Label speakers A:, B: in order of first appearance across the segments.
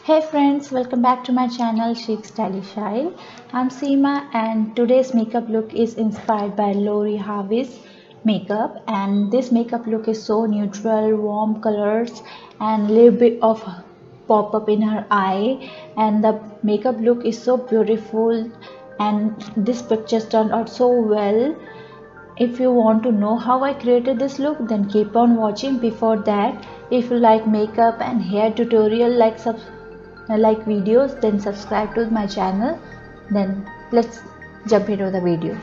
A: Hey friends, welcome back to my channel Chic Stylish Style. I'm Seema and today's makeup look is inspired by Lori Harvey's makeup, and this makeup look is so neutral, warm colors and a little bit of pop up in her eye, and the makeup look is so beautiful and this pictures turned out so well. If you want to know how I created this look, then keep on watching. Before that, if you like makeup and hair tutorial like videos, then subscribe to my channel. Then let's jump into the video.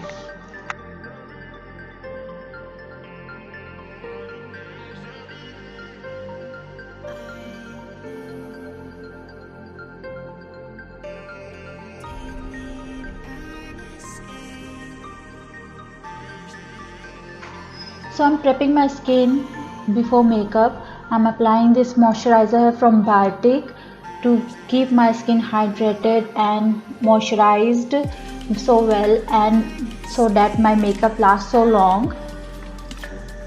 A: So I'm prepping my skin before makeup. I'm applying this moisturizer from Bartik to keep my skin hydrated and moisturized so well, and so that my makeup lasts so long.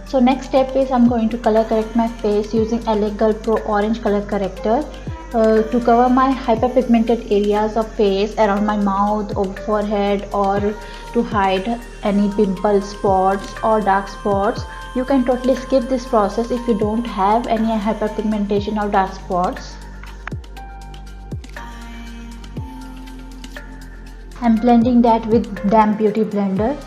A: So next step is I'm going to color correct my face using LA Girl Pro Orange Color Corrector to cover my hyperpigmented areas of face around my mouth or forehead, or to hide any pimple spots or dark spots. You can totally skip this process if you don't have any hyperpigmentation or dark spots. I'm blending that with damp beauty blender.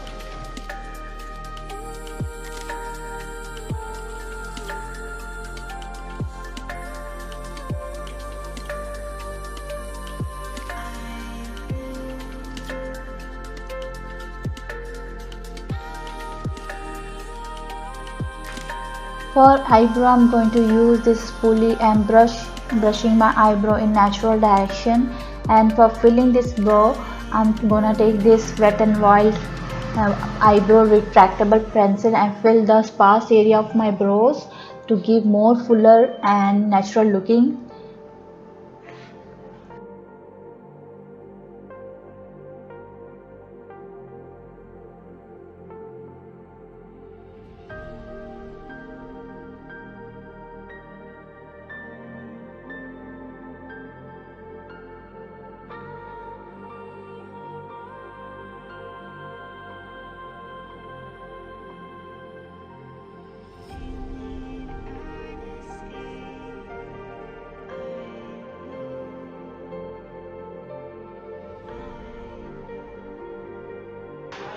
A: For eyebrow, I'm going to use this spoolie and brushing my eyebrow in natural direction. And for filling this brow, I'm gonna take this Wet n Wild eyebrow retractable pencil and fill the sparse area of my brows to give more fuller and natural looking.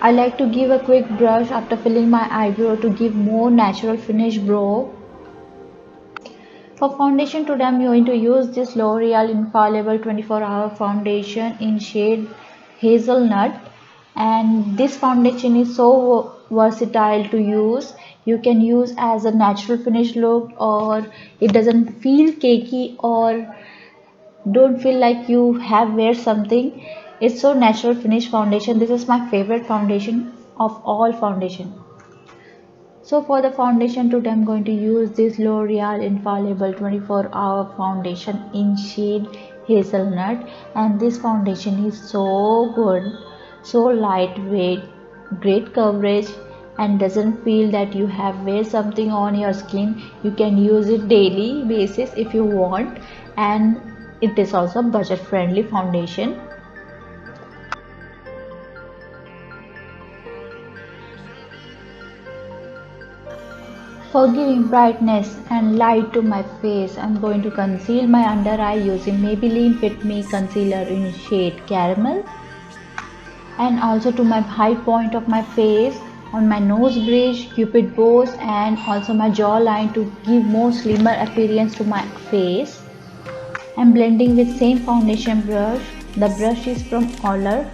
A: I like to give a quick brush after filling my eyebrow to give more natural finish brow. For foundation today, I'm going to use this L'Oreal Infallible 24-hour foundation in shade Hazelnut, and this foundation is so versatile to use. You can use as a natural finish look, or it doesn't feel cakey or don't feel like you have wear something. It's so natural finish foundation. This is my favorite foundation of all foundation. So for the foundation today, I'm going to use this L'Oreal Infallible 24-hour foundation in shade Hazelnut, and this foundation is so good, so lightweight, great coverage, and doesn't feel that you have wear something on your skin. You can use it daily basis if you want, and it is also budget friendly foundation. For giving brightness and light to my face, I'm going to conceal my under eye using Maybelline Fit Me Concealer in shade Caramel, and also to my high point of my face on my nose bridge, cupid bows, and also my jawline to give more slimmer appearance to my face. I'm blending with same foundation brush. The brush is from Oller.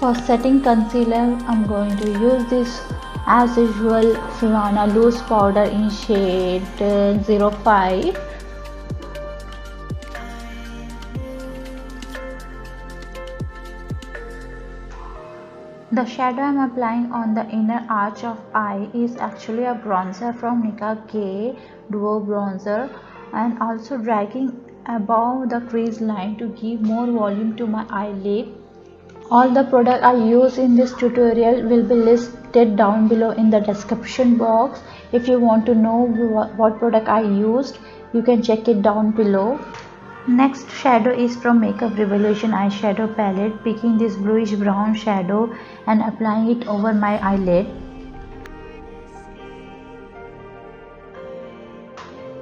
A: For setting concealer, I'm going to use this as usual Sivana loose powder in shade 05. The shadow I'm applying on the inner arch of eye is actually a bronzer from Nicka K Duo Bronzer, and also dragging above the crease line to give more volume to my eyelid. All the product I use in this tutorial will be listed down below in the description box. If you want to know what product I used, you can check it down below. Next shadow is from Makeup Revolution eyeshadow palette, picking this bluish brown shadow and applying it over my eyelid.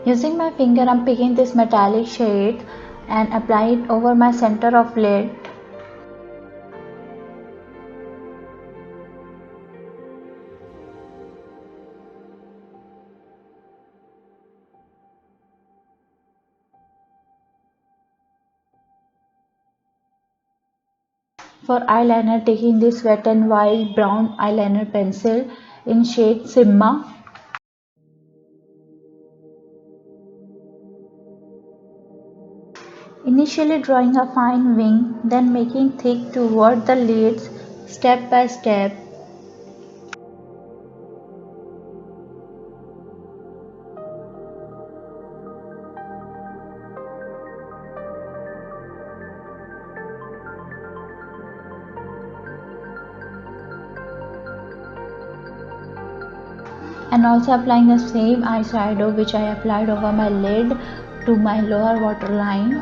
A: Using my finger, I'm picking this metallic shade and apply it over my center of lid. For eyeliner, taking this Wet n Wild brown eyeliner pencil in shade Simma. Initially drawing a fine wing, then making thick toward the lids step by step. And also applying the same eyeshadow which I applied over my lid to my lower waterline.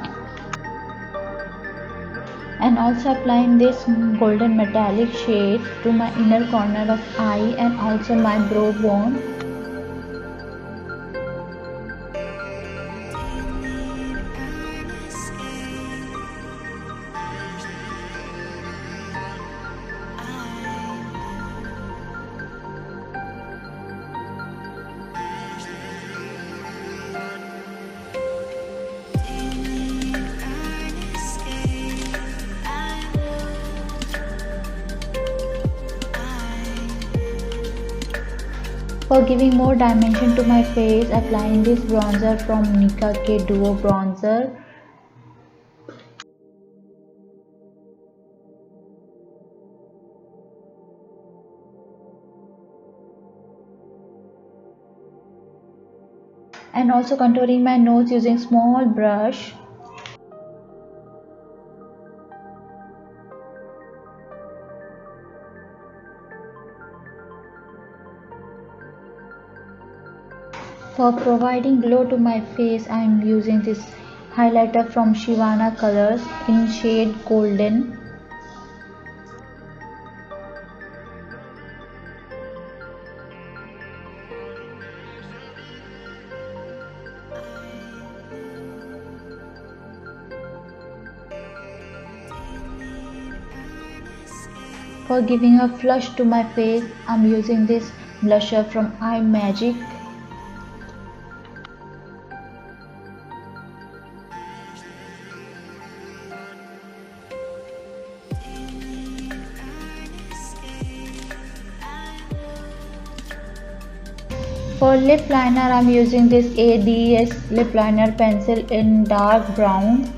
A: And also applying this golden metallic shade to my inner corner of eye and also my brow bone. For giving more dimension to my face, applying this bronzer from Nicka K Duo Bronzer. And also contouring my nose using small brush. For providing glow to my face, I am using this highlighter from Shivana Colors in shade Golden. For giving a flush to my face, I am using this blusher from iMagic. For lip liner, I am using this ADS lip liner pencil in dark brown.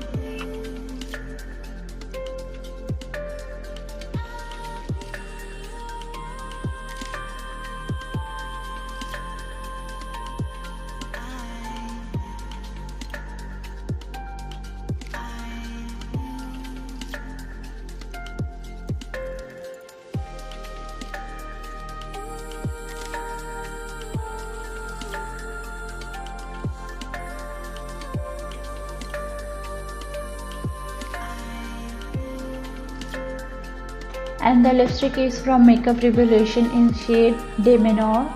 A: And the lipstick is from Makeup Revolution in shade De Menor.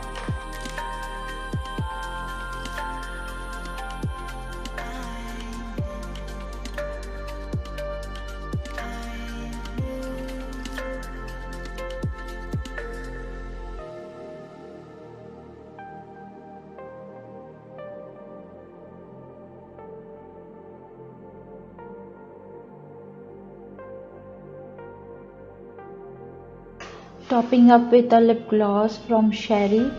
A: Topping up with a lip gloss from Sherry.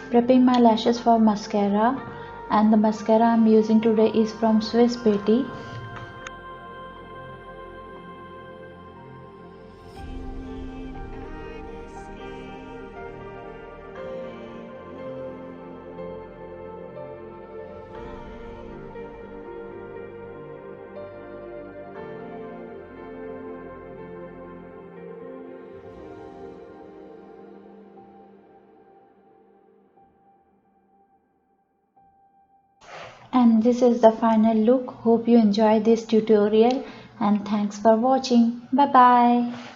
A: Prepping my lashes for mascara, and the mascara I'm using today is from Swiss Beauty. And this is the final look. Hope you enjoyed this tutorial and thanks for watching. Bye bye.